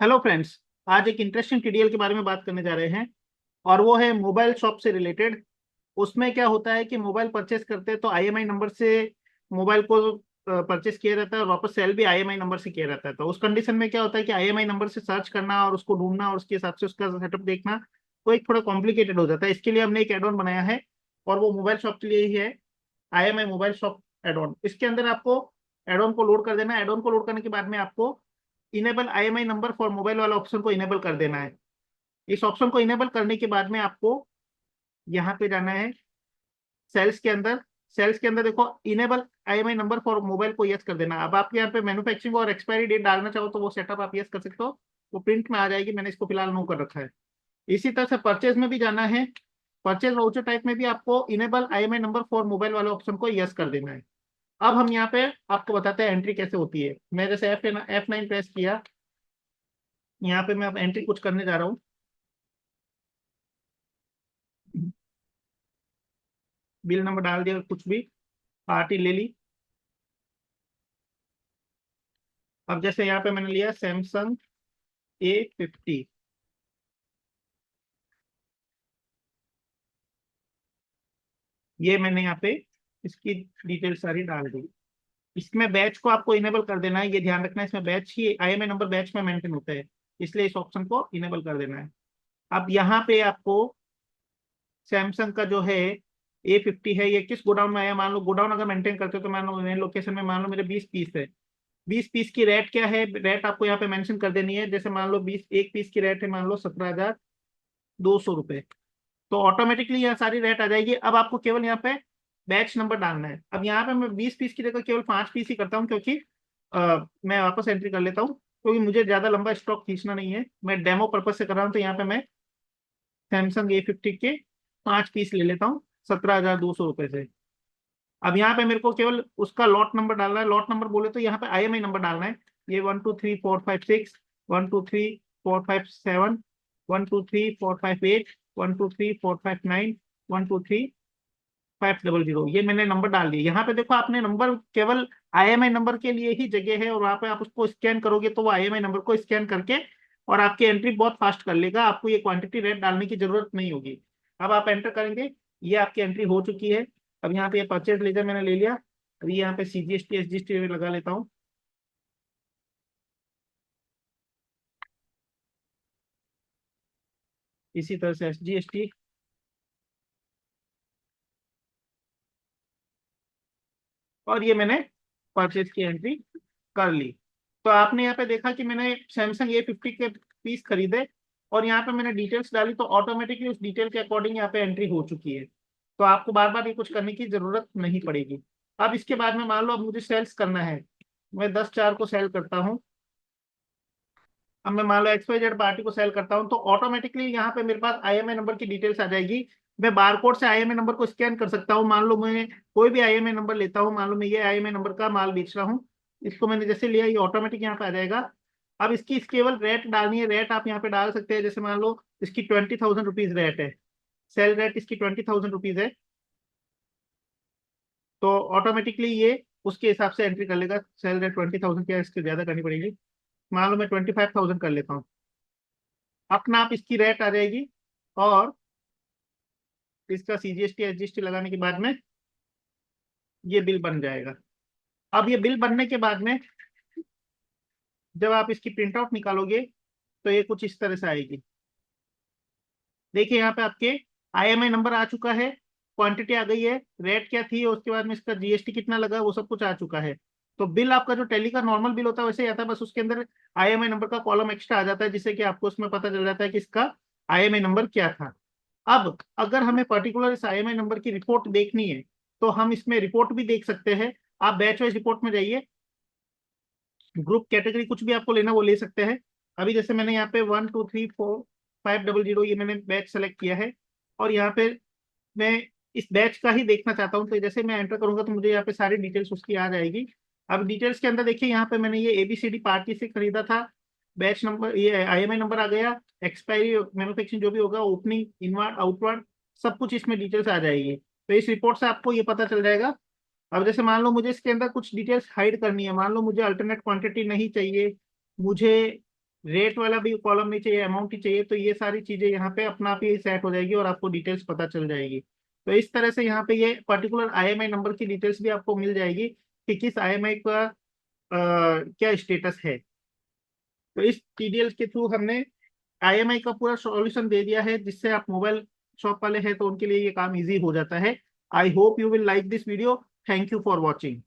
Hello friends. आज एक interesting TDL के बारे में बात करने जा रहे हैं और वो है मोबाइल शॉप से रिलेटेड। उसमें क्या होता है कि मोबाइल परचेस करते हैं तो आईएमआई नंबर से मोबाइल को परचेस किया रहता है और वापस सेल भी आईएमआई नंबर से किया रहता है। तो उस कंडीशन में क्या होता है कि आईएमआई नंबर से सर्च करना और उसको ढूंढना और उसके हिसाब से उसका सेटअप देखना तो एक थोड़ा कॉम्प्लिकेटेड हो जाता है। इसके लिए हमने एक एड ऑन बनाया है और वो मोबाइल शॉप के लिए ही है, IMI mobile shop add on. इसके अंदर आपको एड ऑन को लोड कर देना है। एड ऑन को लोड करने के बाद में आपको enable IMEI number for mobile वाला ऑप्शन को इनेबल कर देना है। इस ऑप्शन को इनेबल करने के बाद में आपको यहाँ पे जाना है सेल्स के अंदर। सेल्स के अंदर देखो enable IMEI number for mobile को यस कर देना। अब आप यहाँ पे मैन्युफैक्चरिंग और एक्सपायरी डेट डालना चाहो तो वो सेटअप आप यस कर सकते हो, वो प्रिंट में आ जाएगी। मैंने इसको फिलहाल नो कर रखा है। इसी तरह से परचेज में भी जाना है। परचेज वाउचर टाइप में भी आपको enable IMEI number for mobile वाले ऑप्शन को यस कर देना है। अब हम यहाँ पे आपको बताते हैं एंट्री कैसे होती है। मैं जैसे F9 प्रेस किया, यहाँ पे मैं अब एंट्री कुछ करने जा रहा हूँ। बिल नंबर डाल दिया, कुछ भी पार्टी ले ली। अब जैसे यहाँ पे मैंने लिया सैमसंग A50। ये मैंने यहाँ पे इसकी डिटेल सारी डाल दी। इसमें बैच को आपको इनेबल कर देना है, ये ध्यान रखना है। इसमें बैच ही आईएमआई नंबर बैच में मेंटेन होता है, इसलिए इस ऑप्शन को इनेबल कर देना है। अब यहाँ पे आपको सैमसंग का जो है A50 है, ये किस गोडाउन में आया। मान लो गोडाउन अगर मेंटेन करते हो तो मान लो मेरे लोकेशन में मान लो मेरे 20 पीस है। 20 पीस की रेट क्या है, रेट आपको यहाँ पे मेंशन कर देनी है। जैसे मान लो 1 पीस की रेट है मान लो 17,200 रुपये। तो ऑटोमेटिकली यहाँ सारी रेट आ जाएगी। अब आपको केवल यहाँ पे बैच नंबर डालना है। अब यहाँ पे मैं 20 पीस की जगह केवल 5 पीस ही करता हूँ, क्योंकि मैं वापस एंट्री कर लेता हूँ, क्योंकि मुझे ज्यादा लंबा स्टॉक खींचना नहीं है। मैं डेमो पर्पज से कर रहा हूँ। तो यहाँ पे मैं सैमसंग A50 के 5 पीस ले लेता हूँ 17,200 रुपये से। अब यहाँ पे मेरे को केवल उसका लॉट नंबर डालना है। लॉट नंबर बोले तो यहाँ पे आईएमआई नंबर डालना है। ये 1 2 3 4 5 6, 1 2 3 4 5 7, 1 2 3 4 5 8, 1 2 3 4 5 9, 1 2 3 500। ये मैंने नंबर डाल दिए। यहाँ पे देखो आपने नंबर केवल आईएमआई नंबर के लिए ही जगह है और वहां पे आप उसको स्कैन करोगे तो वो आईएमआई नंबर को स्कैन करके और आपकी एंट्री बहुत फास्ट कर लेगा। आपको ये क्वांटिटी रेट डालने की जरूरत नहीं होगी। अब आप एंटर करेंगे, ये आपकी एंट्री हो चुकी है। अब यहाँ पे ये परचेज लेजर मैंने ले लिया। अभी यहाँ पे CGST SGST लगा लेता हूँ। इसी तरह से SGST और ये मैंने परचेज की एंट्री कर ली। तो आपने यहाँ पे देखा कि मैंने सैमसंग A50 के पीस खरीदे और यहाँ पे मैंने डिटेल्स डाली तो ऑटोमेटिकली उस डिटेल के अकॉर्डिंग यहाँ पे एंट्री हो चुकी है। तो आपको बार बार ये कुछ करने की जरूरत नहीं पड़ेगी। अब इसके बाद में मान लो अब मुझे सेल्स करना है। मैं 10 4 को सेल करता हूँ। अब मैं मान लो XYZ पार्टी को सेल करता हूँ तो ऑटोमेटिकली यहाँ पे मेरे पास आईएमआई नंबर की डिटेल्स आ जाएगी। मैं बारकोड से आईएमआई नंबर को स्कैन कर सकता हूँ। मान लो मैं कोई भी आईएमआई नंबर लेता हूँ, मान लो मैं ये आईएमआई नंबर का माल बेच रहा हूँ, इसको मैंने जैसे लिया ये ऑटोमेटिक यहाँ पे आ जाएगा। अब इसकी केवल रेट डालनी है। रेट आप यहाँ पे डाल सकते हैं। जैसे मान लो इसकी 20,000 रुपीज रेट है, सेल रेट इसकी 20,000 रुपीज है। तो ऑटोमेटिकली ये उसके हिसाब से एंट्री कर लेगा। सेल रेट 20,000 क्या, इसकी ज्यादा करनी पड़ेगी। मान लो मैं 25,000 कर लेता हूँ, अपना आप इसकी रेट आ जाएगी। और इसका CGST SGST लगाने के बाद में ये बिल बन जाएगा। अब ये बिल बनने के बाद में जब आप इसकी प्रिंट आउट निकालोगे तो ये कुछ इस तरह से आएगी। देखिए यहाँ पे आपके आईएमआई नंबर आ चुका है, क्वांटिटी आ गई है, रेट क्या थी और उसके बाद में इसका GST कितना लगा वो सब कुछ आ चुका है। तो बिल आपका जो टैली का नॉर्मल बिल होता है वैसे ही आता है, बस उसके अंदर आईएमआई नंबर का कॉलम एक्स्ट्रा आ जाता है जिससे कि आपको उसमें पता चल जाता है कि इसका आईएमआई नंबर क्या था। अब अगर हमें पर्टिकुलर इस आईएमआई नंबर की रिपोर्ट देखनी है तो हम इसमें रिपोर्ट भी देख सकते हैं। आप बैच वाइज रिपोर्ट में जाइए, ग्रुप कैटेगरी कुछ भी आपको लेना वो ले सकते हैं। अभी जैसे मैंने यहाँ पे 1 2 3 4 5 0 0 ये मैंने बैच सेलेक्ट किया है और यहाँ पे मैं इस बैच का ही देखना चाहता हूँ। तो जैसे मैं एंटर करूंगा तो मुझे यहाँ पे सारी डिटेल्स उसकी आ जाएगी। अब डिटेल्स के अंदर देखिए यहाँ पे मैंने ये ABCD पार्टी से खरीदा था। बैच नंबर, ये आईएमआई नंबर आ गया, एक्सपायरी, मैन्युफैक्चरिंग जो भी होगा, ओपनिंग, इनवर्ड, आउटवर्ड, सब कुछ इसमें डिटेल्स आ जाएगी। तो इस रिपोर्ट से आपको ये पता चल जाएगा। अब जैसे मान लो मुझे इसके अंदर कुछ डिटेल्स हाइड करनी है, मान लो मुझे अल्टरनेट क्वांटिटी नहीं चाहिए, मुझे रेट वाला भी कॉलम नहीं चाहिए, अमाउंट ही चाहिए, तो ये सारी चीजें यहाँ पे अपना आप ही सेट हो जाएगी और आपको डिटेल्स पता चल जाएगी। तो इस तरह से यहाँ पे ये पर्टिकुलर आईएमआई नंबर की डिटेल्स भी आपको मिल जाएगी कि किस आईएमआई का क्या स्टेटस है। तो इस टीडीएल के थ्रू हमने आईएमआई का पूरा सॉल्यूशन दे दिया है, जिससे आप मोबाइल शॉप वाले हैं तो उनके लिए ये काम इजी हो जाता है। I hope you will like this video. Thank you for watching.